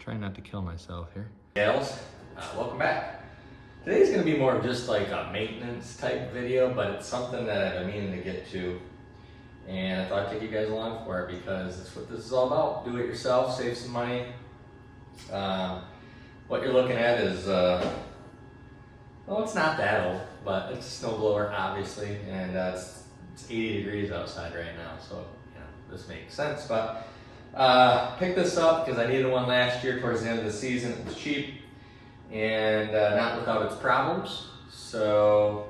Trying not to kill myself here. Gals, welcome back. Today's gonna be more of just like a maintenance type video, but it's something that I've been meaning to get to. And I thought I'd take you guys along for it because that's what this is all about. Do it yourself, save some money. What you're looking at is, well, it's not that old, but it's a snowblower, obviously, and it's 80 degrees outside right now, so you know, this makes sense. But picked this up because I needed one last year towards the end of the season. It was cheap and not without its problems. So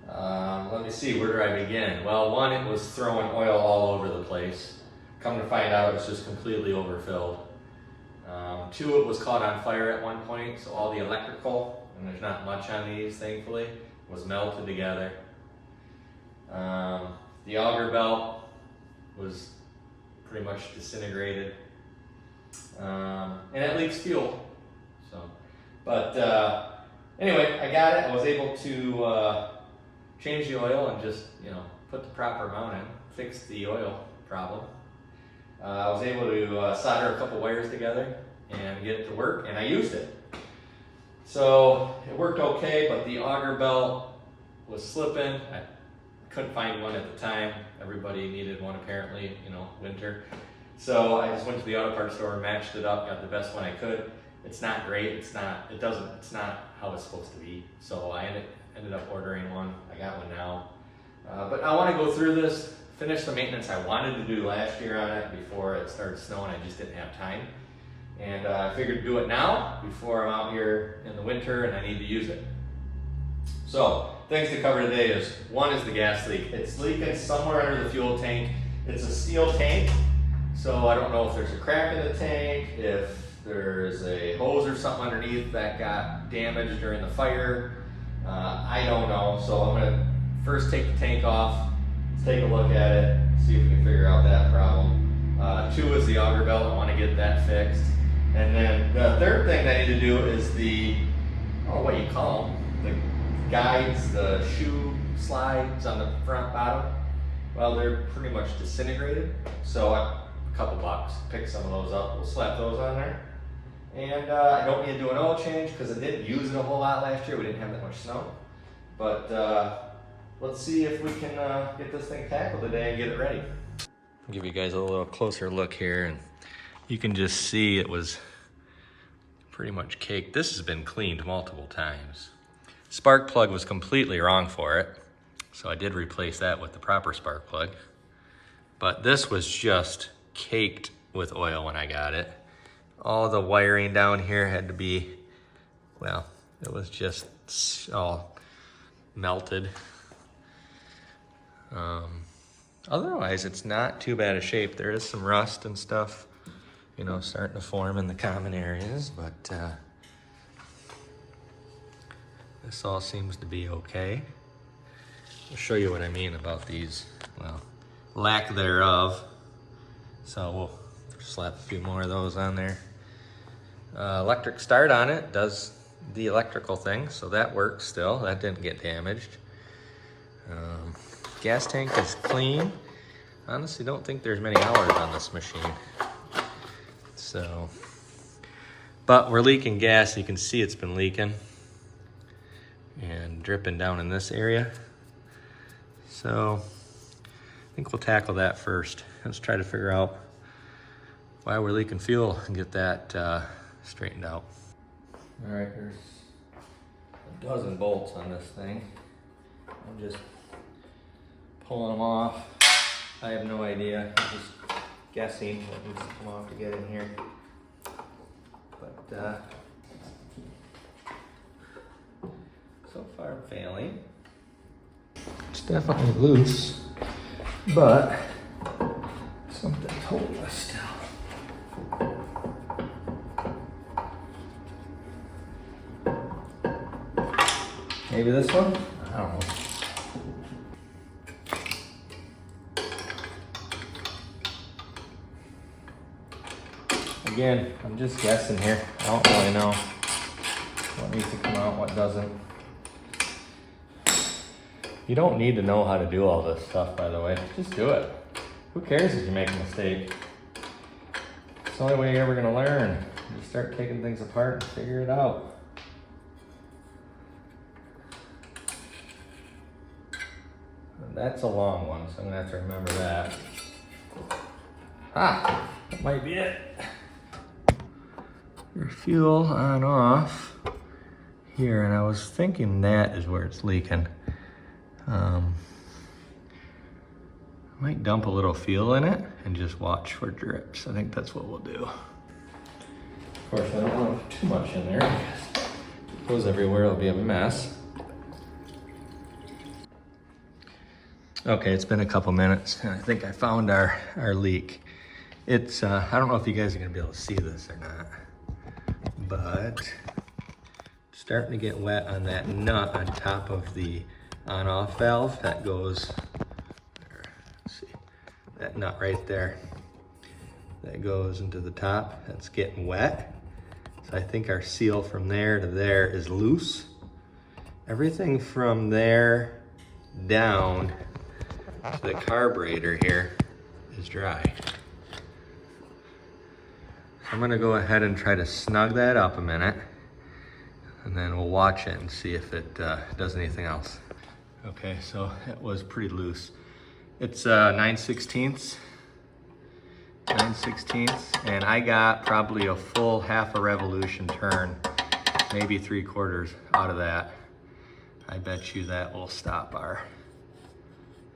let me see, where do I begin? Well, one, it was throwing oil all over the place. Come to find out, it was just completely overfilled. Two, it was caught on fire at one point, so all the electrical, and there's not much on these, thankfully, was melted together. The auger belt was pretty much disintegrated, and it leaks fuel. So, but anyway, I got it. I was able to change the oil and just, you know, put the proper amount in, fix the oil problem. I was able to solder a couple wires together and get it to work, and I used it. So it worked okay, but the auger belt was slipping. I couldn't find one at the time. Everybody needed one apparently, you know, winter. So I just went to the auto parts store and matched it up, got the best one I could. It's not great, it's not how it's supposed to be. So I ended up ordering one. I got one now. But I want to go through this, finish the maintenance I wanted to do last year on it before it started snowing. I just didn't have time. And I figured to do it now before I'm out here in the winter and I need to use it. So, things to cover today is, one is the gas leak. It's leaking somewhere under the fuel tank. It's a steel tank, so I don't know if there's a crack in the tank, if there's a hose or something underneath that got damaged during the fire. I don't know, so I'm gonna first take the tank off, let's take a look at it, see if we can figure out that problem. Two is the auger belt. I wanna get that fixed. And then the third thing that I need to do is the, I don't know what you call them, the guides, the shoe slides on the front bottom. Well, they're pretty much disintegrated. So a couple bucks, pick some of those up. We'll slap those on there. And I don't need to do an oil change because I didn't use it a whole lot last year. We didn't have that much snow. But let's see if we can get this thing tackled today and get it ready. I'll give you guys a little closer look here, and you can just see it was pretty much caked. This has been cleaned multiple times. Spark plug was completely wrong for it, so I did replace that with the proper spark plug. But this was just caked with oil when I got it. All the wiring down here had to be, well, it was just all melted. Otherwise, it's not too bad a shape. There is some rust and stuff, you know, starting to form in the common areas, but this all seems to be okay. I'll show you what I mean about these, well, lack thereof. So we'll slap a few more of those on there. Electric start on it does the electrical thing, so that works still. That didn't get damaged. Gas tank is clean. Honestly, don't think there's many hours on this machine. So, but we're leaking gas. You can see it's been leaking and dripping down in this area. So I think we'll tackle that first. Let's try to figure out why we're leaking fuel and get that straightened out. All right, there's a dozen bolts on this thing. I'm just pulling them off. I have no idea. I'm just guessing what needs to come off to get in here. But so far I'm failing. It's definitely loose, but something's holding us still. Maybe this one? I don't know. Again, I'm just guessing here. I don't really know what needs to come out, what doesn't. You don't need to know how to do all this stuff, by the way. Just do it. Who cares if you make a mistake? It's the only way you're ever gonna learn. Just start taking things apart and figure it out. And that's a long one, so I'm gonna have to remember that. Ah, that might be it. Your fuel on off here, and I was thinking that is where it's leaking. Might dump a little fuel in it and just watch for drips. I think that's what we'll do. Of course, I don't want to put too much in there because if it goes everywhere, it'll be a mess. Okay, it's been a couple minutes, and I think I found our leak. It's, I don't know if you guys are gonna be able to see this or not, but it's starting to get wet on that nut on top of the on-off valve that goes, let's see, that nut right there that goes into the top, that's getting wet. So I think our seal from there to there is loose. Everything from there down to the carburetor here is dry. So I'm gonna go ahead and try to snug that up a minute, and then we'll watch it and see if it does anything else. Okay, so it was pretty loose. It's 9/16, and I got probably a full half a revolution turn, maybe 3/4 out of that. I bet you that will stop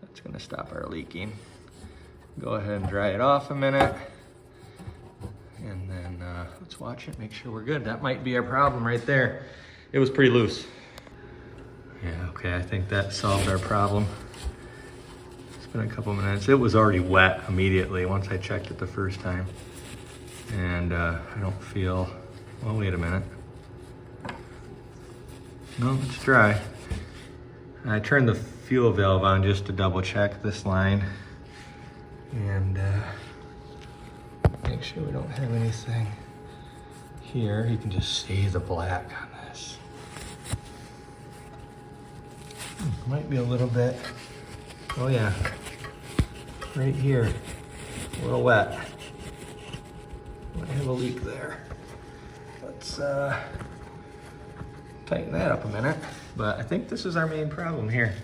that's gonna stop our leaking. Go ahead and dry it off a minute, and then let's watch it, make sure we're good. That might be our problem right there. It was pretty loose. Yeah, okay, I think that solved our problem. It's been a couple minutes. It was already wet immediately once I checked it the first time. And I don't feel, well, wait a minute. No, it's dry. I turned the fuel valve on just to double check this line and make sure we don't have anything here. You can just see the black on this. Might be a little bit, oh yeah, right here, a little wet. Might have a leak there. Let's tighten that up a minute. But I think this is our main problem here.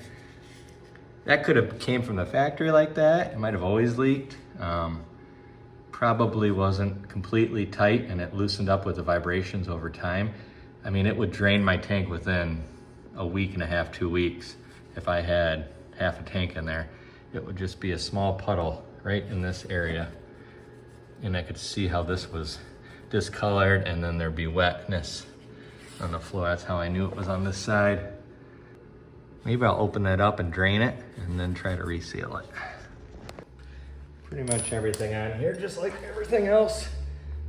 That could have came from the factory like that. It might have always leaked. Probably wasn't completely tight, and it loosened up with the vibrations over time. I mean, it would drain my tank within a week and a half, 2 weeks. If I had half a tank in there, it would just be a small puddle right in this area. And I could see how this was discolored, and then there'd be wetness on the floor. That's how I knew it was on this side. Maybe I'll open that up and drain it and then try to reseal it. Pretty much everything on here, just like everything else,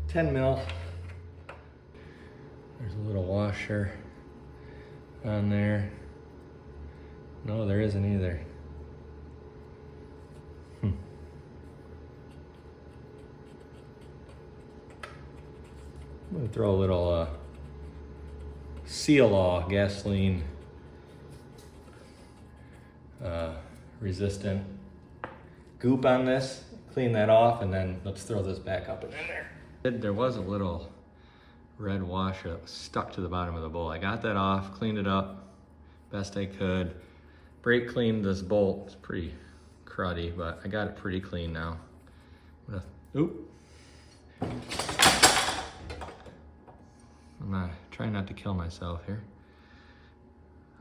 10 mil. There's a little washer on there. No, there isn't either. I'm gonna throw a little Seal-Aw gasoline resistant goop on this. Clean that off, and then let's throw this back up in there. There was a little red washer that was stuck to the bottom of the bowl. I got that off, cleaned it up best I could. Brake cleaned this bolt. It's pretty cruddy, but I got it pretty clean now. I'm gonna try not to kill myself here.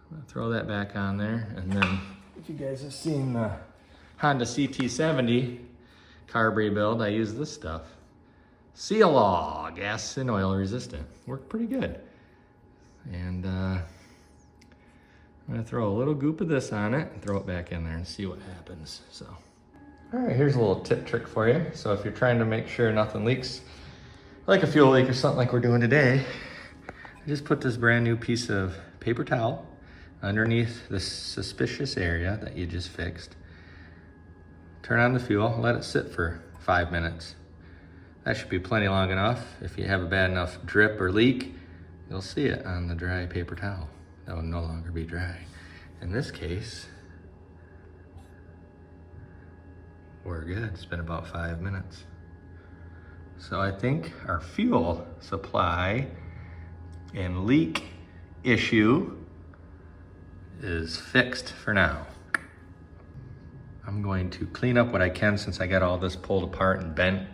I'm gonna throw that back on there, and then if you guys have seen the Honda CT70 carb rebuild, I use this stuff. Seal-Aw, gas and oil resistant. Worked pretty good. And I'm gonna throw a little goop of this on it and throw it back in there and see what happens, so. All right, here's a little tip trick for you. So if you're trying to make sure nothing leaks, like a fuel leak or something like we're doing today, I just put this brand new piece of paper towel underneath the suspicious area that you just fixed. Turn on the fuel, let it sit for 5 minutes. That should be plenty long enough. If you have a bad enough drip or leak, you'll see it on the dry paper towel. That will no longer be dry. In this case, we're good. It's been about 5 minutes. So I think our fuel supply and leak issue is fixed for now. I'm going to clean up what I can since I got all this pulled apart and bent.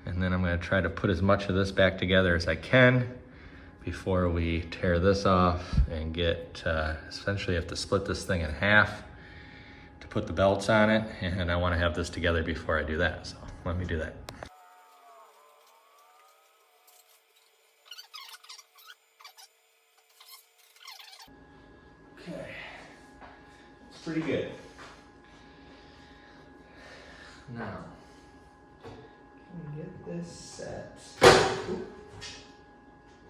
And then I'm gonna try to put as much of this back together as I can before we tear this off and get, essentially have to split this thing in half to put the belts on it. And I wanna have this together before I do that. So let me do that. Okay, it's pretty good. Now, can we get this set? Ooh.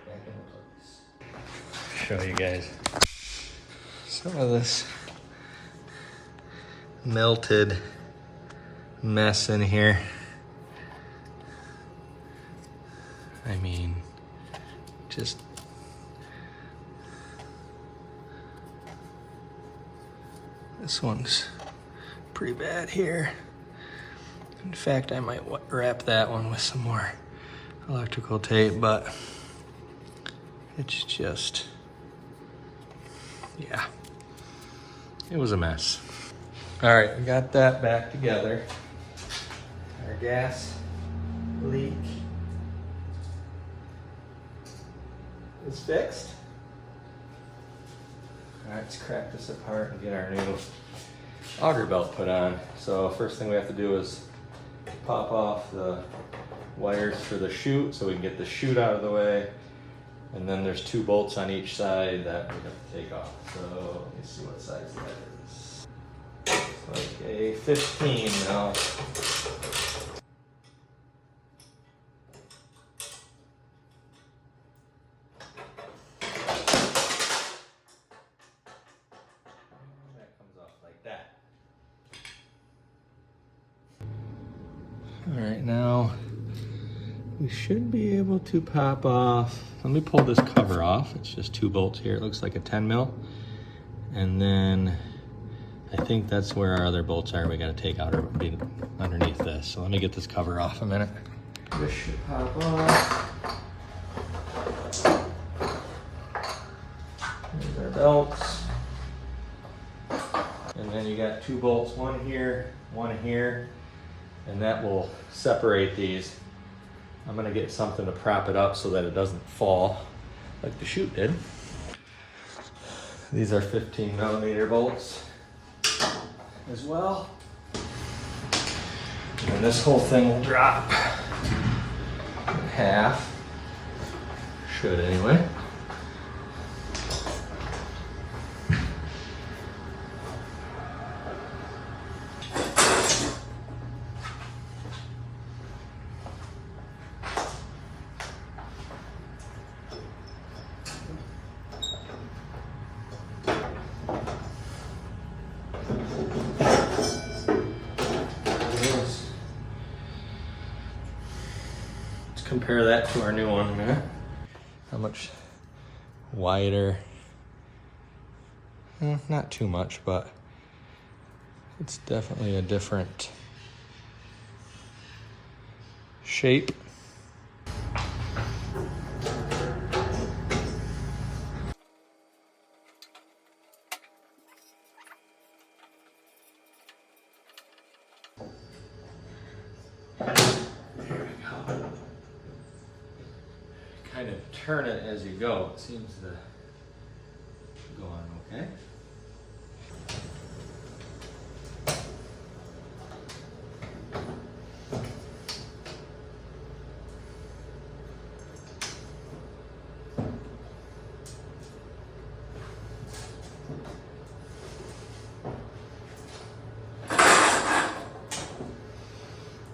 Back into place. Show you guys some of this melted mess in here. I mean, just this one's pretty bad here. In fact, I might wrap that one with some more electrical tape, but it's just, yeah, it was a mess. All right, we got that back together. Our gas leak is fixed. All right, let's crack this apart and get our new auger belt put on. So first thing we have to do is pop off the wires for the chute so we can get the chute out of the way. And then there's 2 bolts on each side that we have to take off. So let me see what size that is. It's like a 15 now. That comes off like that. All right, now we should be able to pop off. Let me pull this cover off. It's just 2 bolts here. It looks like a 10 mil. And then I think that's where our other bolts are. We gotta take out or be underneath this. So let me get this cover off a minute. This should pop off. There's our belts. And then you got 2 bolts, one here, one here. And that will separate these. I'm gonna get something to prop it up so that it doesn't fall like the chute did. These are 15 millimeter bolts as well. And this whole thing will drop in half. Should anyway. Compare that to our new one in a minute. How much wider? Not too much, but it's definitely a different shape. Kind of turn it as you go. It seems to go on okay.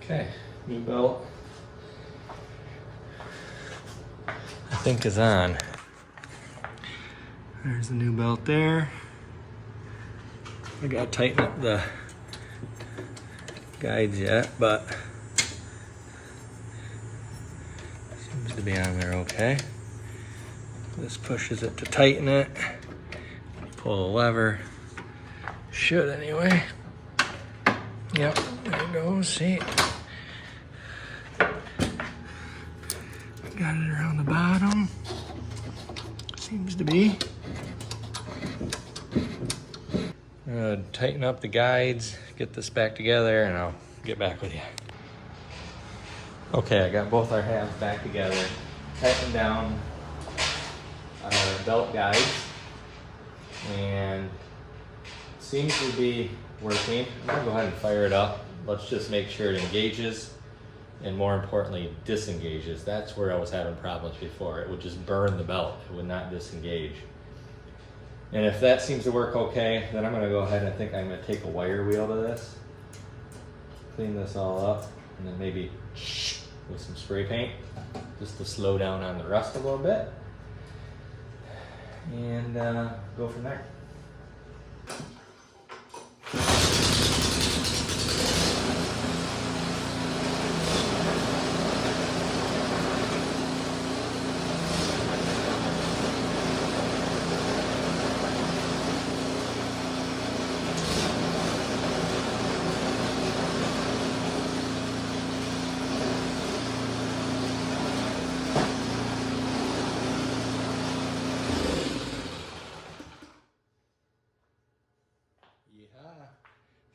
Okay, new belt. I think is on. There's the new belt there. I gotta tighten up the guides yet, but seems to be on there okay. This pushes it to tighten it. Pull the lever. Should anyway. Yep, there it goes, see? Got it around the bottom. Seems to be. I'm gonna tighten up the guides, get this back together, and I'll get back with you. Okay, I got both our halves back together. Tighten down our belt guides, and it seems to be working. I'm gonna go ahead and fire it up. Let's just make sure it engages, and more importantly, disengages. That's where I was having problems before. It would just burn the belt. It would not disengage. And if that seems to work okay, then I'm gonna go ahead and I think I'm gonna take a wire wheel to this, clean this all up, and then maybe with some spray paint, just to slow down on the rust a little bit, and go from there.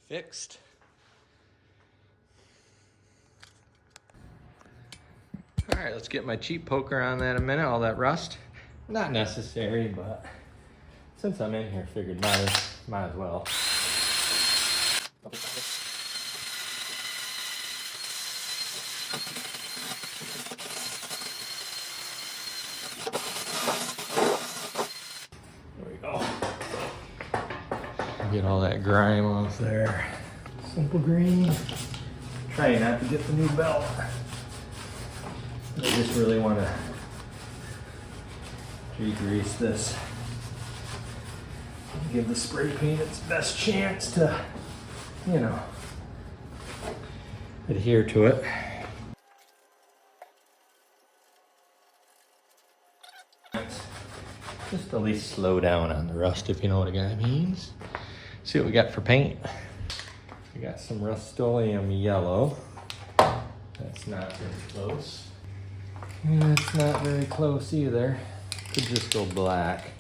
Fixed. All right, let's get my cheap poker on that a minute, all that rust. Not necessary, but since I'm in here, figured might as well. There we go. Get all that grime off there. Simple green. Trying not to get the new belt. I just really want to degrease this. Give the spray paint its best chance to, you know, adhere to it. Just at least slow down on the rust, if you know what a guy means. See what we got for paint. We got some Rust-Oleum yellow. That's not very close. And it's not very close either. Could just go black.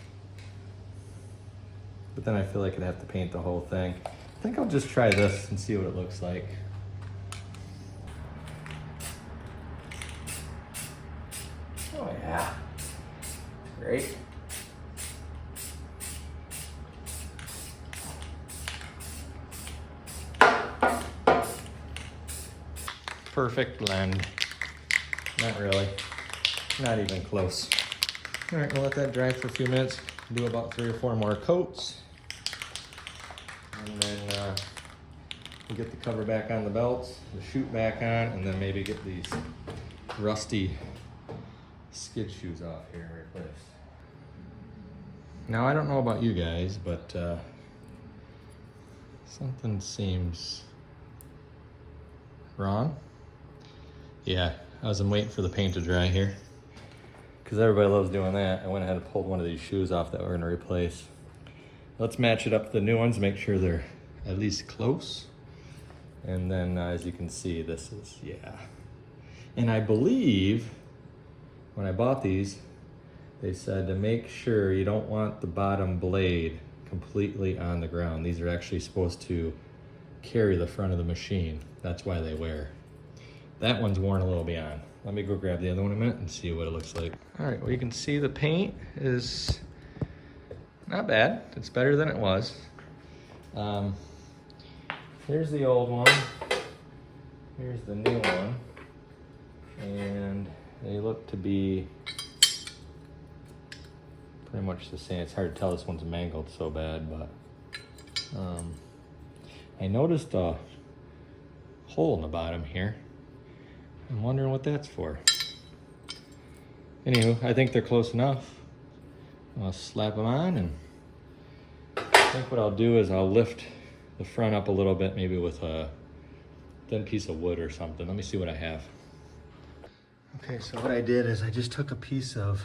But then I feel like I'd have to paint the whole thing. I think I'll just try this and see what it looks like. Oh yeah, great. Perfect blend. Not really. Not even close. All right, we'll let that dry for a few minutes. Do about 3 or 4 more coats. And then we'll get the cover back on the belts, the chute back on, and then maybe get these rusty skid shoes off here replaced. Now, I don't know about you guys, but something seems wrong. Yeah, I was waiting for the paint to dry here. Because everybody loves doing that. I went ahead and pulled one of these shoes off that we're gonna replace. Let's match it up to the new ones, make sure they're at least close. And then as you can see, this is, yeah. And I believe when I bought these, they said to make sure you don't want the bottom blade completely on the ground. These are actually supposed to carry the front of the machine. That's why they wear. That one's worn a little beyond. Let me go grab the other one in a minute and see what it looks like. All right, well, you can see the paint is not bad. It's better than it was. Here's the old one. Here's the new one. And they look to be pretty much the same. It's hard to tell this one's mangled so bad, but I noticed a hole in the bottom here. I'm wondering what that's for. Anywho, I think they're close enough. I'll slap them on, and I think what I'll do is I'll lift the front up a little bit, maybe with a thin piece of wood or something. Let me see what I have. Okay, so what I did is I just took a piece of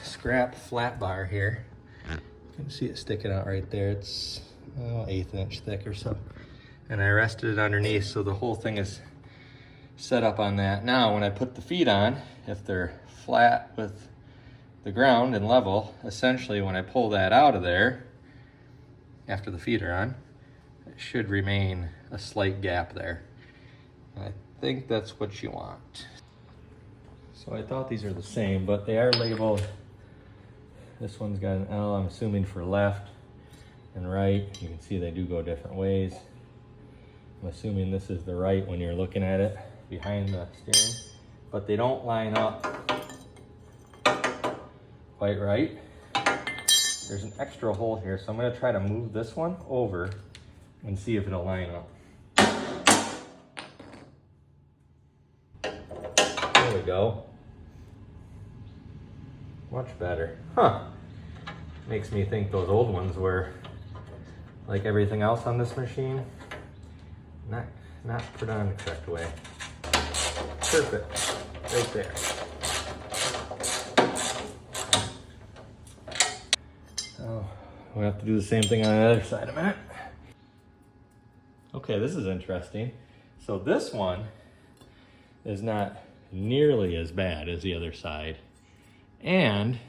scrap flat bar here. You can see it sticking out right there. It's 1/8 inch thick or so. And I rested it underneath so the whole thing is set up on that. Now, when I put the feet on, if they're flat with the ground and level, essentially when I pull that out of there, after the feet are on, it should remain a slight gap there. And I think that's what you want. So I thought these are the same, but they are labeled. This one's got an L, I'm assuming for left and right. You can see they do go different ways. I'm assuming this is the right when you're looking at it behind the steering, but they don't line up quite right. There's an extra hole here, so I'm gonna try to move this one over and see if it'll line up. There we go. Much better. Huh. Makes me think those old ones were, like everything else on this machine, not put on the correct way. Perfect. Right there. So we'll have to do the same thing on the other side in a minute. Okay, this is interesting. So this one is not nearly as bad as the other side. And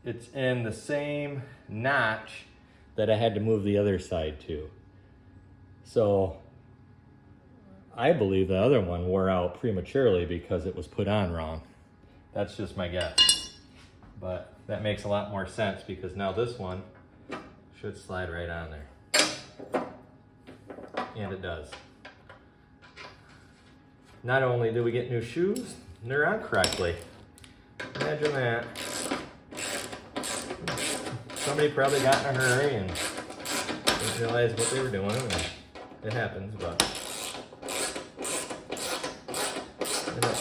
it's in the same notch that I had to move the other side to. So I believe the other one wore out prematurely because it was put on wrong. That's just my guess. But that makes a lot more sense because now this one should slide right on there. And it does. Not only do we get new shoes, they're on correctly. Imagine that. Somebody probably got in a hurry and didn't realize what they were doing. And it happens, but end up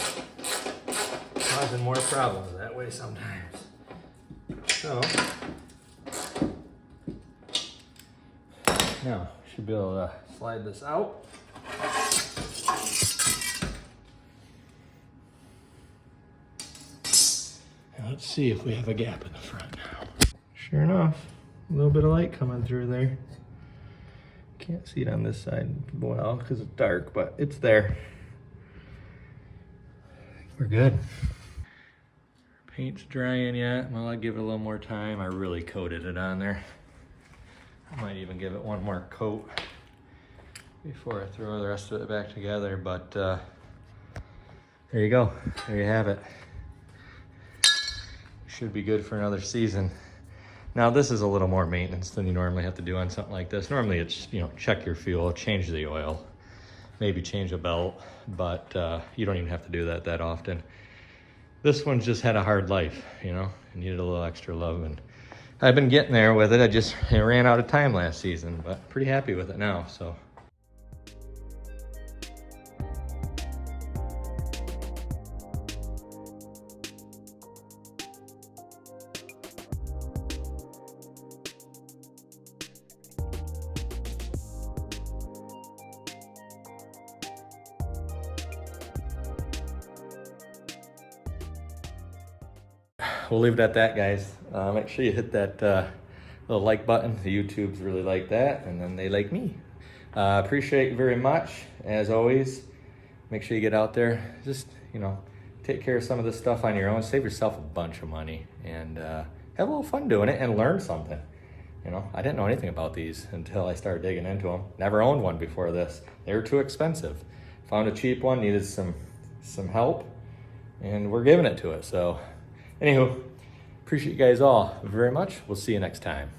causing more problems that way sometimes. So now should be able to slide this out. Let's see if we have a gap in the front now. Sure enough, a little bit of light coming through there. Can't see it on this side well because it's dark, but it's there. We're good. Paint's drying yet. Well, I'll give it a little more time. I really coated it on there. I might even give it one more coat before I throw the rest of it back together, but there you go. There you have it. Should be good for another season. Now this is a little more maintenance than you normally have to do on something like this. Normally it's, you know, check your fuel, change the oil, maybe change a belt, but you don't even have to do that often. This one's just had a hard life, you know, it needed a little extra love, and I've been getting there with it. I ran out of time last season, but pretty happy with it now, so. We'll leave it at that, guys. Make sure you hit that little like button. The YouTubes really like that, and then they like me. Appreciate you very much. As always, make sure you get out there. Just, you know, take care of some of this stuff on your own. Save yourself a bunch of money, and have a little fun doing it and learn something. You know, I didn't know anything about these until I started digging into them. Never owned one before this. They were too expensive. Found a cheap one, needed some help, and we're giving it to it. So anywho, appreciate you guys all very much. We'll see you next time.